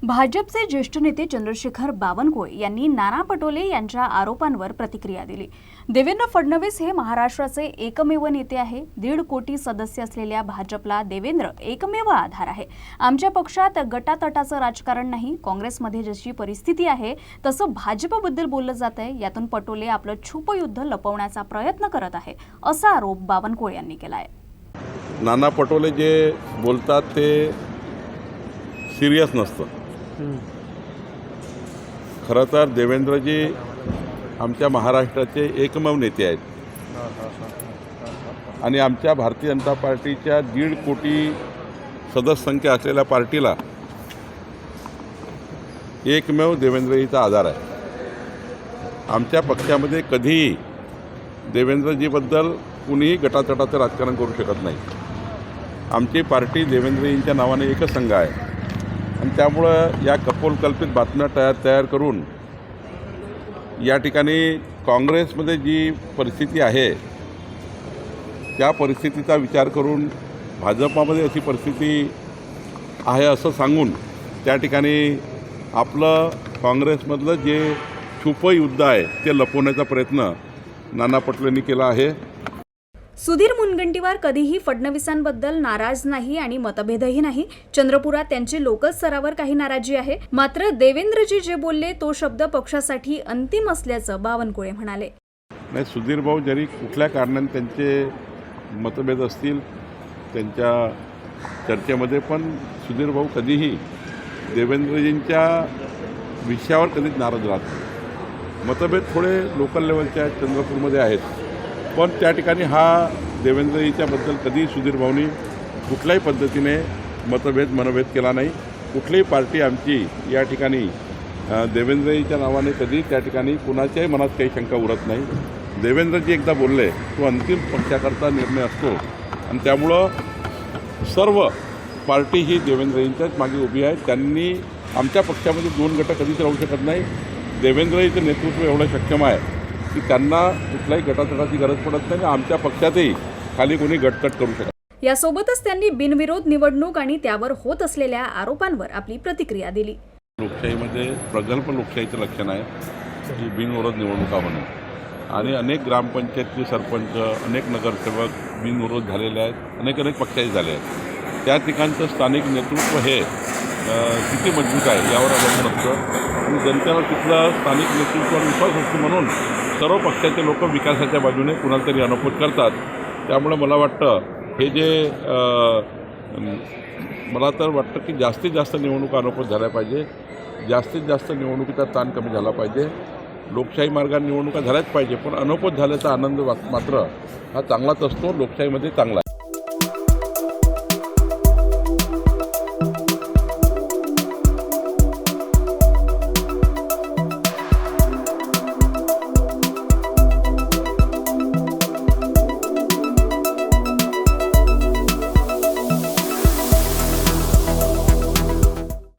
भाजपचे ज्येष्ठ नेते चंद्रशेखर बावनकुळे यांनी नाना पटोले यांच्या आरोपांवर प्रतिक्रिया दिली। देवेंद्र फडणवीस हे महाराष्ट्राचे एकमेव नेते आहे। 1.5 कोटी सदस्य असलेल्या भाजपला देवेंद्र एकमेव आधार आहे। आमच्या पक्षात गटातटाचं राजकारण नाही। काँग्रेसमध्ये जशी परिस्थिती आहे तसं भाजपबद्दल बोललं जात आहे। यातून पटोले आपलं छुप युद्ध लपवण्याचा प्रयत्न करत आहे, असा आरोप बावनकुळे यांनी केला आहे। नाना पटोले जे बोलतात ते सिरियस नसतं। खरं तर देवेंद्रजी आमच्या महाराष्ट्राचे एकमेव नेते आहेत आणि आमच्या भारतीय जनता पार्टीच्या 1.5 कोटी सदस्य संख्या असलेल्या पार्टीला एकमेव देवेंद्रजीचा आधार आहे। आमच्या पक्षामध्ये कधीही देवेंद्रजीबद्दल कुणीही गटातटाचं राजकारण करू शकत नाही। आमची पार्टी देवेंद्रजींच्या नावाने एकच संघ आहे आणि त्यामुळं या कपोलकल्पित बातम्या तयार करून या ठिकाणी काँग्रेसमध्ये जी परिस्थिती आहे त्या परिस्थितीचा विचार करून भाजपामध्ये अशी परिस्थिती आहे असं सांगून त्या ठिकाणी आपलं काँग्रेसमधलं जे छुपं युद्ध आहे ते लपवण्याचा प्रयत्न नाना पटोलेंनी केला आहे। सुधीर मुनगंटीवार कधीही फडणवीसांबद्दल नाराज नाही आणि मतभेदही नाही। चंद्रपुरात त्यांची लोकल स्तरावर काही नाराजी आहे, मात्र देवेंद्रजी जे बोलले तो शब्द पक्षासाठी अंतिम असल्याचं बावनकुळे म्हणाले। नाही, सुधीर भाऊ जरी कुठल्या कारणाने त्यांचे मतभेद असतील त्यांच्या चर्चेमध्ये, पण सुधीर भाऊ कधीही देवेंद्रजींच्या विषयावर कधीच नाराज राहत नाही। मतभेद थोडे लोकल लेवलच्या चंद्रपूरमध्ये आहेत, पण त्या ठिकाणी हा देवेंद्रजीच्याबद्दल कधी सुधीर भाऊनी कुठल्याही पद्धतीने मनभेद केला नाही। कुठलीही पार्टी आमची या ठिकाणी देवेंद्रजीच्या नावाने कधी त्या ठिकाणी कुणाच्याही मनात काही शंका उरत नाही। देवेंद्रजी एकदा बोलले तो अंतिम पक्षाकरता निर्णय असतो आणि त्यामुळं सर्व पार्टी ही देवेंद्रजींच्याच मागे उभी आहे। त्यांनी आमच्या पक्षामध्ये 2 गट कधीच राहू शकत नाही। देवेंद्रजीचं नेतृत्व एवढं सक्षम आहे की त्यांना कुठल्याही गटातटाची गरज पडत नाही। आमच्या पक्षातही खाली कोणी गटतट करू शकत। यासोबतच त्यांनी बिनविरोध निवडणूक आणि त्यावर होत असलेल्या आरोपांवर आपली प्रतिक्रिया दिली। लोकशाहीमध्ये प्रगल्भ लोकशाहीचं लक्षण आहे की बिनविरोध निवडणुका होणं आणि अनेक ग्रामपंचायतचे सरपंच, अनेक नगरसेवक बिनविरोध झालेले आहेत, अनेक पक्षाचे झाले आहेत। त्या ठिकाणचं स्थानिक नेतृत्व हे किती मजबूत आहे यावर अवलंबून असतं आणि जनतेला तिथलं स्थानिक नेतृत्वावर विश्वास असतो, म्हणून सर्व पक्षाचे लोक विकासाच्या बाजूने कुणाला तरी अनपोत करतात। त्यामुळे मला वाटतं हे जे मला तर वाटतं की जास्तीत जास्त निवडणुका अनपोत झाल्या पाहिजे, जास्तीत जास्त निवडणुकीचा ताण कमी झाला पाहिजे। लोकशाही मार्गाने निवडणुका झाल्याच पाहिजे, पण अनपोत झाल्याचा आनंद मात्र हा चांगलाच असतो, लोकशाहीमध्ये चांगला आहे।